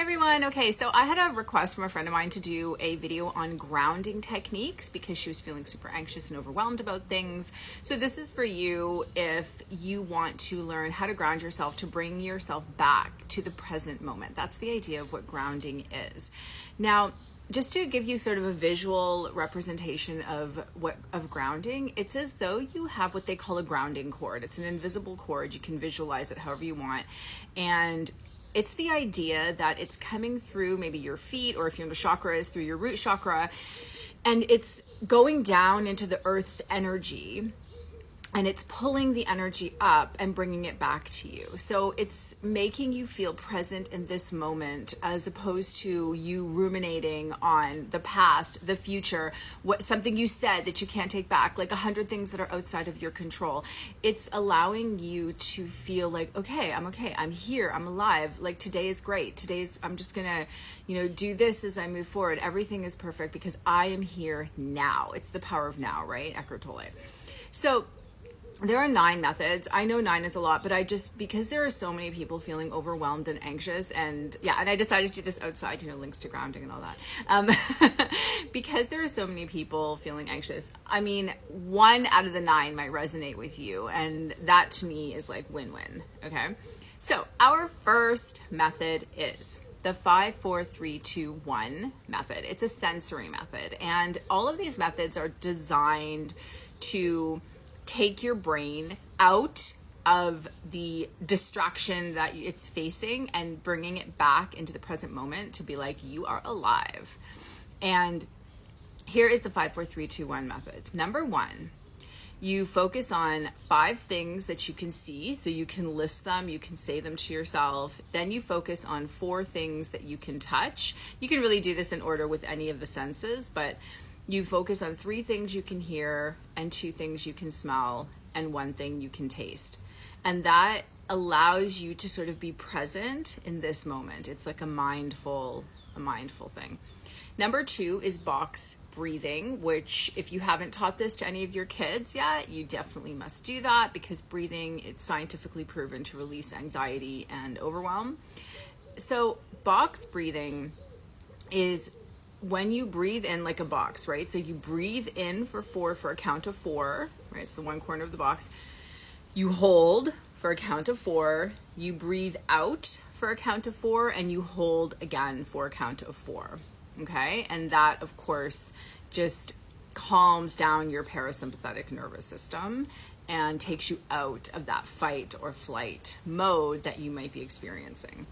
Everyone. Okay, so I had a request from a friend of mine to do a video on grounding techniques because she was feeling super anxious and overwhelmed about things. So this is for you if you want to learn how to ground yourself, to bring yourself back to the present moment. That's the idea of what grounding is. Now, just to give you sort of a visual representation of grounding, it's as though you have what they call a grounding cord. It's an invisible cord. You can visualize it however you want. And it's the idea that it's coming through maybe your feet, or if you're into chakras, through your root chakra, and it's going down into the earth's energy, and it's pulling the energy up and bringing it back to you. So it's making you feel present in this moment, as opposed to you ruminating on the past, the future, something you said that you can't take back, like 100 things that are outside of your control. It's allowing you to feel like, okay, I'm here, I'm alive. Like today is great. I'm just gonna, do this as I move forward. Everything is perfect because I am here now. It's the power of now, right? Eckhart Tolle. So there are 9 methods. I know 9 is a lot, but because there are so many people feeling overwhelmed and anxious, and I decided to do this outside, links to grounding and all that. Because there are so many people feeling anxious, 1 out of the 9 might resonate with you, and that to me is like win-win, okay? So our first method is the 5, 4, 3, 2, 1 method. It's a sensory method, and all of these methods are designed to take your brain out of the distraction that it's facing and bringing it back into the present moment to be like, you are alive. And here is the 5, 4, 3, 2, 1 method. Number 1, you focus on 5 things that you can see, so you can list them, you can say them to yourself. Then you focus on 4 things that you can touch. You can really do this in order with any of the senses, but you focus on 3 things you can hear, and 2 things you can smell, and 1 thing you can taste. And that allows you to sort of be present in this moment. It's like a mindful thing. Number 2 is box breathing, which if you haven't taught this to any of your kids yet, you definitely must do that, because breathing, it's scientifically proven to release anxiety and overwhelm. So box breathing is when you breathe in like a box, right? So you breathe in for 4 for a count of 4, right? It's the one corner of the box. You hold for a count of 4. You breathe out for a count of 4, and you hold again for a count of 4, okay? And that, of course, just calms down your parasympathetic nervous system and takes you out of that fight or flight mode that you might be experiencing.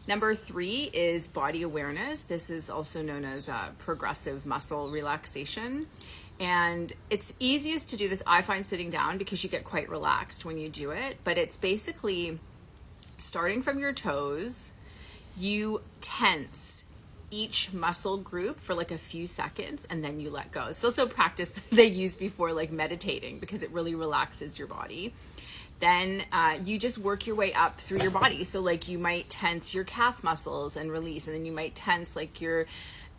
Number 3 is body awareness. This is also known as progressive muscle relaxation. And it's easiest to do this, I find, sitting down, because you get quite relaxed when you do it. But it's basically starting from your toes, you tense each muscle group for like a few seconds, and then you let go. It's also a practice they use before like meditating, because it really relaxes your body. Then you just work your way up through your body. So like you might tense your calf muscles and release, and then you might tense like your,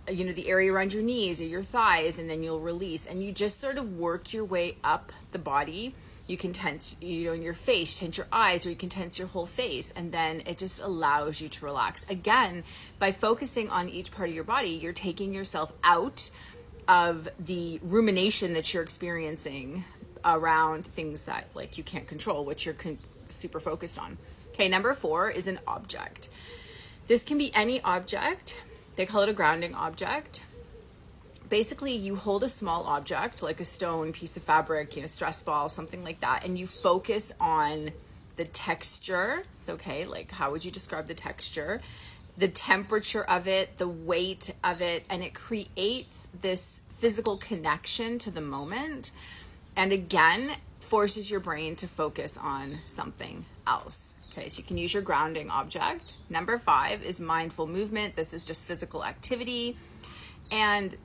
the area around your knees or your thighs, and then you'll release. And you just sort of work your way up the body. You can tense, in your face, tense your eyes, or you can tense your whole face. And then it just allows you to relax. Again, by focusing on each part of your body, you're taking yourself out of the rumination that you're experiencing around things that like you can't control, which you're super focused on. Okay, number 4 is an object. This can be any object. They call it a grounding object. Basically, you hold a small object like a stone, piece of fabric, stress ball, something like that, and you focus on the texture. It's okay, like how would you describe the texture? The temperature of it, the weight of it, and it creates this physical connection to the moment. And again, forces your brain to focus on something else. Okay, so you can use your grounding object. Number 5 is mindful movement. This is just physical activity. And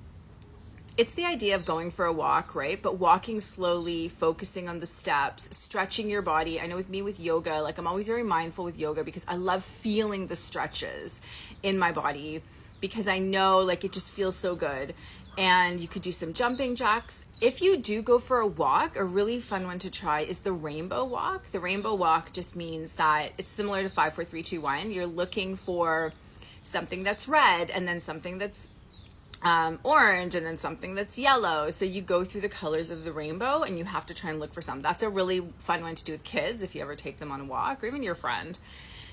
it's the idea of going for a walk, right? But walking slowly, focusing on the steps, stretching your body. I know with me with yoga, like I'm always very mindful with yoga, because I love feeling the stretches in my body, because I know like it just feels so good. And you could do some jumping jacks. If you do go for a walk, a really fun one to try is the rainbow walk. The rainbow walk just means that it's similar to 5, 4, 3, 2, 1. You're looking for something that's red, and then something that's orange, and then something that's yellow. So you go through the colors of the rainbow and you have to try and look for some. That's a really fun one to do with kids if you ever take them on a walk, or even your friend.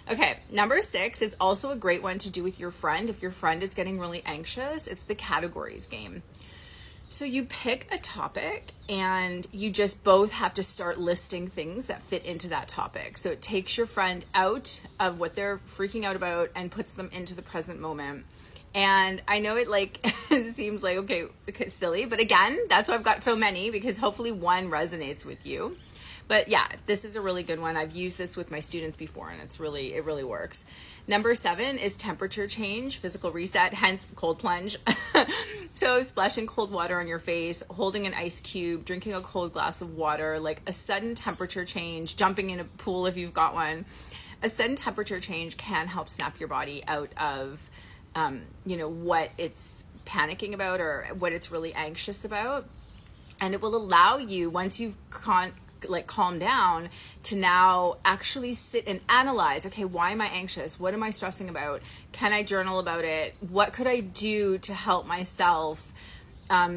Okay, number 6 is also a great one to do with your friend. If your friend is getting really anxious, it's the categories game. So you pick a topic and you just both have to start listing things that fit into that topic. So it takes your friend out of what they're freaking out about and puts them into the present moment. And I know it like it seems like okay, silly, but again, that's why I've got so many, because hopefully one resonates with you. But yeah, this is a really good one. I've used this with my students before, and it really works. Number 7 is temperature change, physical reset, hence cold plunge. So splashing cold water on your face, holding an ice cube, drinking a cold glass of water, like a sudden temperature change, jumping in a pool if you've got one. A sudden temperature change can help snap your body out of, what it's panicking about or what it's really anxious about. And it will allow you, once you've calm down, to now actually sit and analyze, okay, why am I anxious? What am I stressing about? Can I journal about it? What could I do to help myself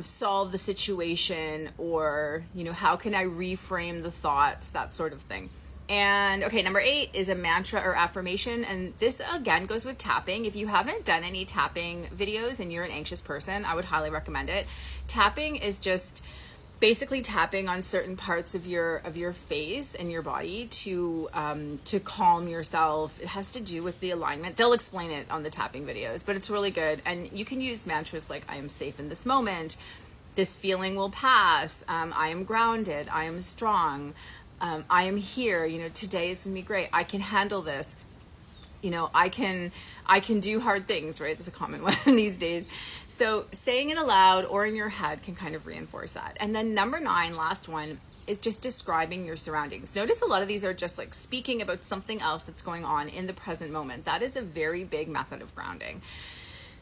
solve the situation? Or, how can I reframe the thoughts, that sort of thing. And okay, number 8 is a mantra or affirmation. And this again goes with tapping. If you haven't done any tapping videos and you're an anxious person, I would highly recommend it. Tapping is just basically tapping on certain parts of your face and your body to calm yourself. It has to do with the alignment. They'll explain it on the tapping videos, but it's really good. And you can use mantras like, I am safe in this moment, this feeling will pass, I am grounded, I am strong, I am here, today is gonna be great, I can handle this, I can do hard things, right? That's a common one these days. So saying it aloud or in your head can kind of reinforce that. And then number 9, last one, is just describing your surroundings. Notice a lot of these are just like speaking about something else that's going on in the present moment. That is a very big method of grounding.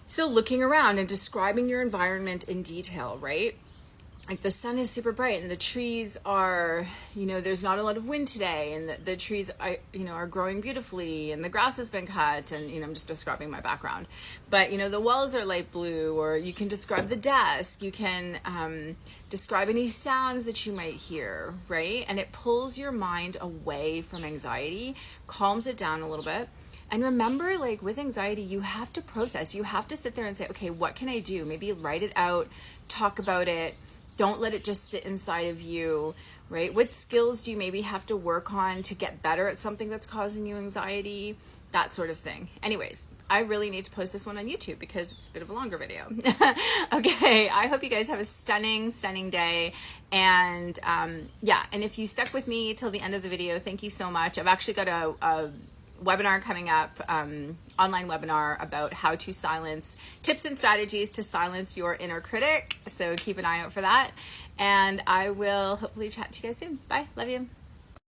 So looking around and describing your environment in detail, right? Like the sun is super bright and the trees are, there's not a lot of wind today, and the trees are growing beautifully, and the grass has been cut, and I'm just describing my background. But the walls are light blue, or you can describe the desk, you can describe any sounds that you might hear, right? And it pulls your mind away from anxiety, calms it down a little bit. And remember, like with anxiety, you have to process, you have to sit there and say, okay, what can I do? Maybe write it out, talk about it. Don't let it just sit inside of you, right? What skills do you maybe have to work on to get better at something that's causing you anxiety? That sort of thing. Anyways, I really need to post this one on YouTube because it's a bit of a longer video. Okay, I hope you guys have a stunning, stunning day. And and if you stuck with me till the end of the video, thank you so much. I've actually got a webinar coming up, online webinar about how to tips and strategies to silence your inner critic. So keep an eye out for that. And I will hopefully chat to you guys soon. Bye. Love you.